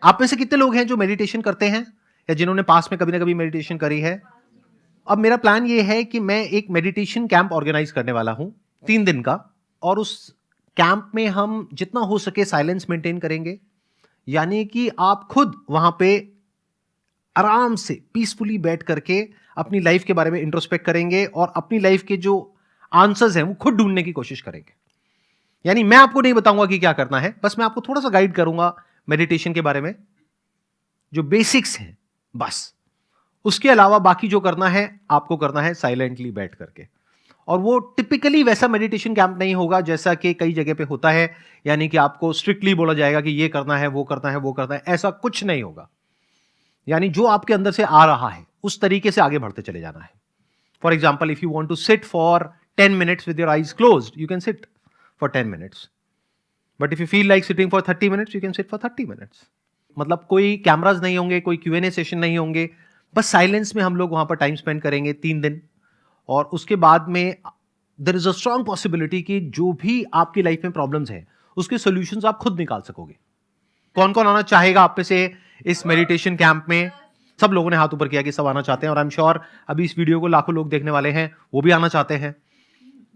आप में से कितने लोग हैं जो मेडिटेशन करते हैं या जिन्होंने पास्ट में कभी ना कभी मेडिटेशन करी है? अब मेरा प्लान ये है कि मैं एक मेडिटेशन कैंप ऑर्गेनाइज करने वाला हूं 3 दिन का, और उस कैंप में हम जितना हो सके साइलेंस मेंटेन करेंगे। यानी कि आप खुद वहां पे आराम से पीसफुली बैठ करके अपनी लाइफ के बारे में इंट्रोस्पेक्ट करेंगे और अपनी लाइफ के जो आंसर्स हैं वो खुद ढूंढने की कोशिश करेंगे। यानी मैं आपको नहीं बताऊंगा कि क्या करना है, बस मैं आपको थोड़ा सा गाइड करूंगा मेडिटेशन के बारे में, जो बेसिक्स हैं बस। उसके अलावा बाकी जो करना है आपको करना है साइलेंटली बैठ करके। और वो टिपिकली वैसा मेडिटेशन कैंप नहीं होगा जैसा कि कई जगह पे होता है, यानी कि आपको स्ट्रिक्टली बोला जाएगा कि ये करना है, वो करना है, वो करना है, ऐसा कुछ नहीं होगा। यानी जो आपके अंदर से आ रहा है उस तरीके से आगे बढ़ते चले जाना है। For example, if you want to sit for 10 minutes with your eyes closed, you can sit for 10 minutes. But if you feel like sitting for 30 minutes, you can sit for 30 minutes. मतलब कोई cameras नहीं होंगे, कोई Q&A session नहीं होंगे, बस silence में हम लोग वहां पर टाइम स्पेंड करेंगे 3 दिन। और उसके बाद में there is a strong possibility कि जो भी आपकी लाइफ में प्रॉब्लम्स हैं उसके सॉल्यूशंस आप खुद निकाल सकोगे। कौन कौन आना चाहेगा आप में से इस मेडिटेशन कैंप में? सब लोगों ने हाथ ऊपर किया कि सब आना चाहते हैं, और आई एम श्योर अभी इस वीडियो को लाखों लोग देखने वाले हैं, वो भी आना चाहते हैं।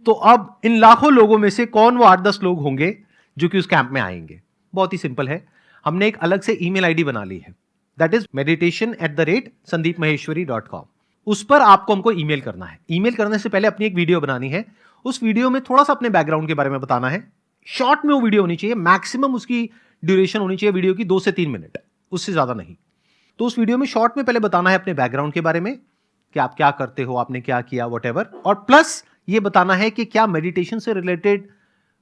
तो अब इन लाखों लोगों में से कौन वो 8-10 लोग होंगे जो कि उस कैंप में आएंगे? बहुत ही सिंपल है, हमने एक अलग से ईमेल आईडी बना ली है, दैट इज meditation@sandeepmaheshwari.com। उस पर आपको हमको ईमेल करना है। ईमेल करने से पहले अपनी एक वीडियो बनानी है। उस वीडियो में थोड़ा सा अपने बैकग्राउंड के बारे में बताना है। शॉर्ट में वो वीडियो होनी चाहिए, मैक्सिमम उसकी ड्यूरेशन होनी चाहिए वीडियो की 2 से 3 मिनट, उससे ज्यादा नहीं। तो उस वीडियो में शॉर्ट में पहले बताना है अपने बैकग्राउंड के बारे में कि आप क्या करते हो, आपने क्या किया, व्हाटएवर, और प्लस ये बताना है कि क्या मेडिटेशन से रिलेटेड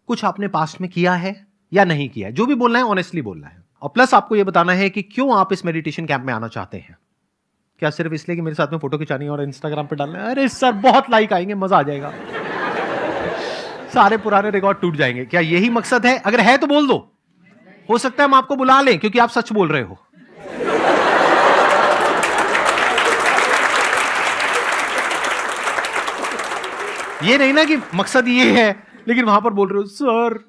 कुछ आपने पास्ट में किया है या नहीं किया है। जो भी बोलना है ऑनेस्टली बोलना है। और प्लस आपको ये बताना है कि क्यों आप इस मेडिटेशन कैंप में आना चाहते हैं। क्या सिर्फ इसलिए कि मेरे साथ में फोटो खिंचानी है और इंस्टाग्राम पे डालना है? अरे सर बहुत लाइक आएंगे, मजा आ जाएगा, सारे पुराने रिकॉर्ड टूट जाएंगे। क्या यही मकसद है? अगर है तो बोल दो, हो सकता है हम आपको बुला लें क्योंकि आप सच बोल रहे हो। ये नहीं ना कि मकसद ये है लेकिन वहां पर बोल रहे हो सर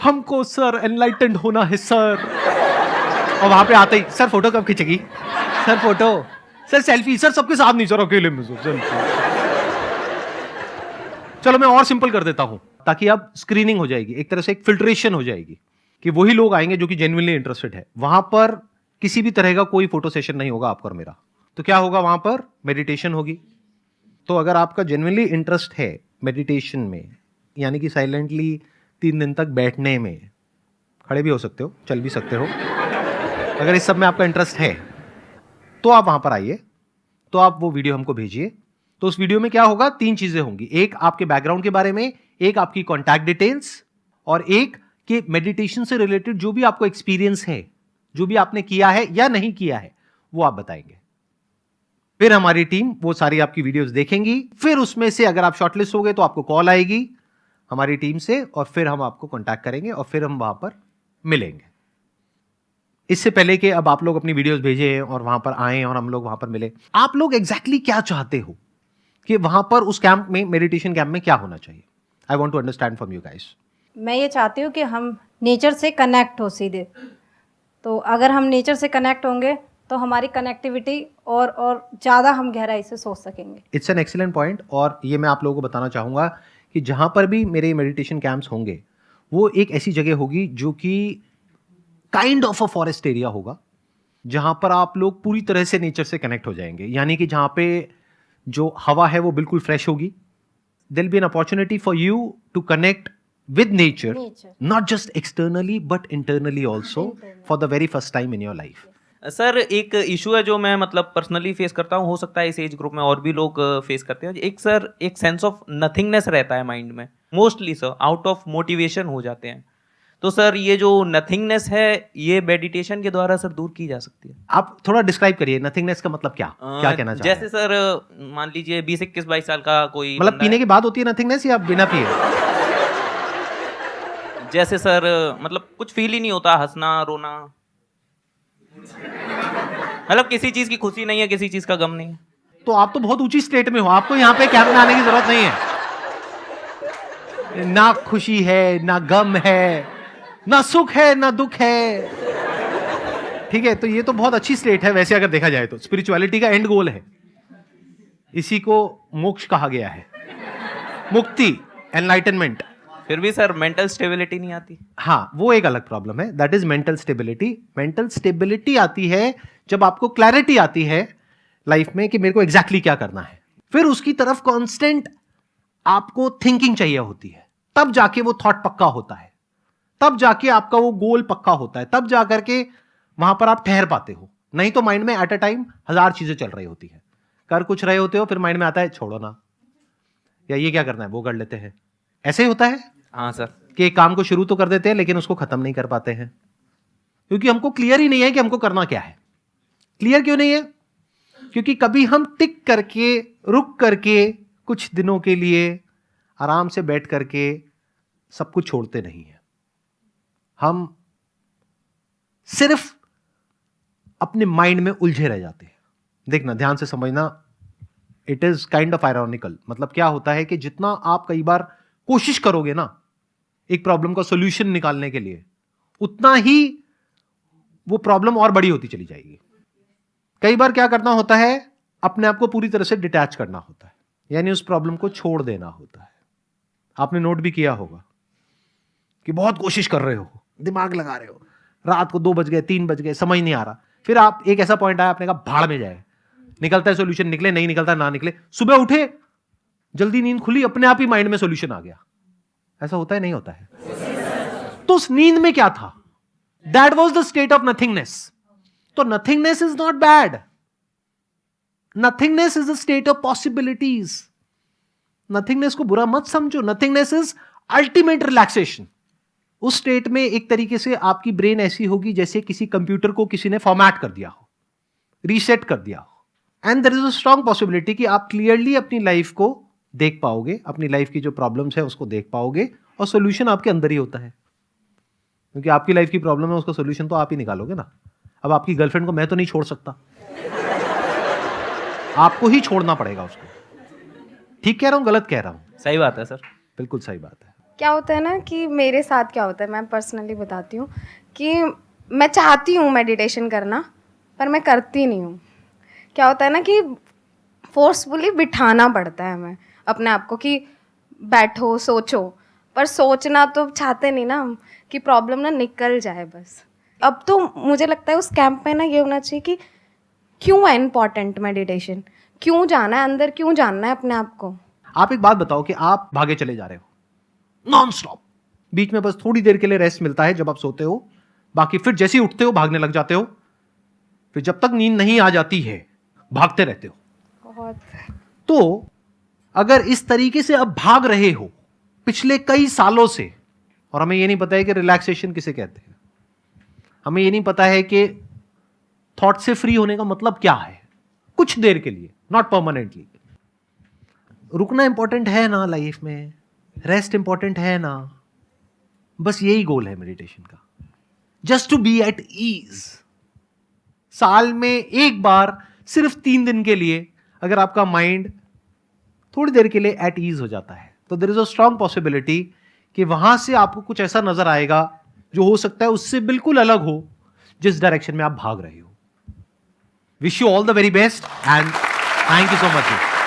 हमको सर एनलाइटेंड होना है सर, और वहां पे आते ही सर फोटो कब खींचेगी, sir photo, sir selfie, sir सबके साथ नहीं सर अकेले में सर। चलो मैं और सिंपल कर देता हूं ताकि अब स्क्रीनिंग हो जाएगी, एक तरह से एक फिल्ट्रेशन हो जाएगी कि वही लोग आएंगे जो कि जेन्युइनली इंटरेस्टेड है। वहां पर किसी भी तरह का कोई फोटो सेशन नहीं होगा आपका और मेरा। तो क्या होगा? वहां पर मेडिटेशन होगी। तो अगर आपका जेन्युइनली इंटरेस्ट है मेडिटेशन में, यानी कि साइलेंटली 3 दिन तक बैठने में, खड़े भी हो सकते हो, चल भी सकते हो, अगर इस सब में आपका इंटरेस्ट है तो आप वहां पर आइए। तो आप वो वीडियो हमको भेजिए। तो उस वीडियो में क्या होगा? 3 चीजें होंगी, एक आपके बैकग्राउंड के बारे में, एक आपकी कॉन्टैक्ट डिटेल्स, और एक कि मेडिटेशन से रिलेटेड जो भी आपको एक्सपीरियंस है, जो भी आपने किया है या नहीं किया है, वो आप बताएंगे। फिर हमारी टीम वो सारी आपकी वीडियोस देखेंगी। फिर उसमें से अगर आप शॉर्टलिस्ट हो गए तो आपको कॉल आएगी हमारी टीम से, और फिर हम आपको कांटेक्ट करेंगे और फिर हम वहां पर मिलेंगे। इससे पहले कि अब आप लोग अपनी वीडियोस भेजें और वहां पर आएं और हम लोग वहां पर मिले, आप लोग एग्जैक्टली क्या चाहते हो कि वहां पर उस कैंप में, मेडिटेशन कैंप में क्या होना चाहिए? I want to understand from you guys. मैं ये चाहती हूँ कि हम नेचर से कनेक्ट हो सीधे। तो अगर हम नेचर से कनेक्ट होंगे तो हमारी कनेक्टिविटी और ज़्यादा हम गहराई से सोच सकेंगे। It's an excellent point. और ये मैं आप लोगों को बताना चाहूँगा कि जहाँ पर भी मेरे मेडिटेशन कैंप्स होंगे वो एक ऐसी जगह होगी जो कि kind of a forest area होगा, जहाँ पर आप लोग पूरी तरह से नेचर से कनेक्ट हो जाएंगे। यानी कि जहाँ पे जो हवा है वो बिल्कुल फ्रेश होगी। There will be an opportunity for you to connect with nature, not just externally but internally also, for the very first time in your life. Sir एक इशू है जो मैं मतलब पर्सनली फेस करता हूँ, हो सकता है इस एज ग्रुप में और भी लोग फेस करते हैं। एक सर एक सेंस ऑफ नथिंगनेस रहता है माइंड में, mostly sir out of motivation हो जाते हैं। तो सर ये जो नथिंगनेस है ये मेडिटेशन के द्वारा सर दूर की जा सकती है। आप थोड़ा डिस्क्राइब करिए नथिंगनेस का मतलब क्या क्या कहना चाहते हैं? जैसे सर मान लीजिए 20-21-22 साल का कोई मतलब पीने के बाद होती है नथिंगनेस या बिना पिए? जैसे सर मतलब कुछ फील ही नहीं होता, हंसना रोना, मतलब किसी चीज की खुशी नहीं है, किसी चीज का गम नहीं है। तो आप तो बहुत ऊंची स्टेट में हो, आपको यहाँ पे कैंप में आने की जरूरत नहीं है। ना खुशी है, ना गम है, ना सुख है, ना दुख है, ठीक है, तो ये तो बहुत अच्छी स्टेट है वैसे अगर देखा जाए तो। स्पिरिचुअलिटी का एंड गोल है, इसी को मोक्ष कहा गया है, मुक्ति, एनलाइटनमेंट। फिर भी सर मेंटल स्टेबिलिटी नहीं आती। हाँ, वो एक अलग प्रॉब्लम है, that is mental stability. Mental stability आती है जब आपको क्लैरिटी आती है लाइफ में कि मेरे को एग्जैक्टली क्या करना है। फिर उसकी तरफ कांस्टेंट आपको थिंकिंग चाहिए होती है, तब जाके वो थॉट पक्का होता है, तब जाके आपका वो गोल पक्का होता है, तब जाकर के वहां पर आप ठहर पाते हो। नहीं तो माइंड में एट अ टाइम 1000 चीजें चल रही होती है, कर कुछ रहे होते हो, फिर माइंड में आता है छोड़ो ना, या ये क्या करना है वो कर लेते हैं। ऐसे ही होता है हाँ सर। कि एक काम को शुरू तो कर देते हैं लेकिन उसको खत्म नहीं कर पाते हैं, क्योंकि हमको क्लियर ही नहीं है कि हमको करना क्या है। क्लियर क्यों नहीं है? क्योंकि कभी हम टिक करके, रुक करके, कुछ दिनों के लिए आराम से बैठ करके सब कुछ छोड़ते नहीं है। हम सिर्फ अपने माइंड में उलझे रह जाते हैं। देखना, ध्यान से समझना, it is kind of ironical. मतलब क्या होता है कि जितना आप कई बार कोशिश करोगे ना एक प्रॉब्लम का सॉल्यूशन निकालने के लिए, उतना ही वो प्रॉब्लम और बड़ी होती चली जाएगी। कई बार क्या करना होता है, अपने आप को पूरी तरह से डिटैच करना होता है, यानी उस प्रॉब्लम को छोड़ देना होता है। आपने नोट भी किया होगा कि बहुत कोशिश कर रहे हो, दिमाग लगा रहे हो, रात को 2 बज गए, 3 बज गए, समझ नहीं आ रहा, फिर आप एक ऐसा पॉइंट आया, आपने कहा भाड़ में जाए, निकलता है सॉल्यूशन, निकले, नहीं निकलता ना निकले, सुबह उठे, जल्दी नींद खुली, अपने आप ही माइंड में सॉल्यूशन आ गया। ऐसा होता है नहीं होता है? तो उस नींद में क्या था? That was the state of nothingness. तो nothingness is not bad, nothingness is the state of possibilities. Nothingness को बुरा मत समझो, नथिंगनेस इज अल्टीमेट रिलैक्सेशन। उस स्टेट में एक तरीके से आपकी ब्रेन ऐसी होगी जैसे किसी कंप्यूटर को किसी ने फॉर्मेट कर दिया हो, रीसेट कर दिया हो, and there is a strong possibility कि आप क्लियरली अपनी लाइफ को देख पाओगे, अपनी लाइफ की जो प्रॉब्लम्स है उसको देख पाओगे, और सॉल्यूशन आपके अंदर ही होता है। क्योंकि आपकी लाइफ की प्रॉब्लम है, उसका सॉल्यूशन तो आप ही निकालोगे ना। अब आपकी गर्लफ्रेंड को मैं तो नहीं छोड़ सकता, आपको ही छोड़ना पड़ेगा उसको। ठीक कह रहा हूं, गलत कह रहा हूं? सही बात है सर। बिल्कुल सही बात है। क्या होता है ना कि मेरे साथ क्या होता है, मैं पर्सनली बताती हूँ कि मैं चाहती हूँ मेडिटेशन करना, पर मैं करती नहीं हूँ। क्या होता है ना कि फोर्सफुली बिठाना पड़ता है हमें अपने आप को कि बैठो, सोचो, पर सोचना तो चाहते नहीं ना हम कि प्रॉब्लम ना निकल जाए बस। अब तो मुझे लगता है उस कैंप में ना ये होना चाहिए कि क्यों है इम्पॉर्टेंट मेडिटेशन, क्यों जाना है अंदर, क्यों जानना है अपने आप को। आप एक बात बताओ कि आप भागे चले जा रहे हो नॉन स्टॉप, बीच में बस थोड़ी देर के लिए रेस्ट मिलता है जब आप सोते हो, बाकी फिर जैसे ही उठते हो भागने लग जाते हो, फिर जब तक नींद नहीं आ जाती है भागते रहते हो। बहुत। तो अगर इस तरीके से अब भाग रहे हो पिछले कई सालों से, और हमें यह नहीं पता है कि रिलैक्सेशन किसे कहते हैं, हमें यह नहीं पता है कि थॉट से फ्री होने का मतलब क्या है, कुछ देर के लिए, नॉट परमानेंटली। रुकना इंपॉर्टेंट है ना लाइफ में, रेस्ट इंपॉर्टेंट है ना, बस यही गोल है मेडिटेशन का, just to be at ease. साल में एक बार सिर्फ 3 दिन के लिए अगर आपका माइंड थोड़ी देर के लिए एट ईज हो जाता है, तो there is a strong possibility कि वहां से आपको कुछ ऐसा नजर आएगा जो हो सकता है उससे बिल्कुल अलग हो जिस डायरेक्शन में आप भाग रहे हो। Wish you all the very best and thank you so much.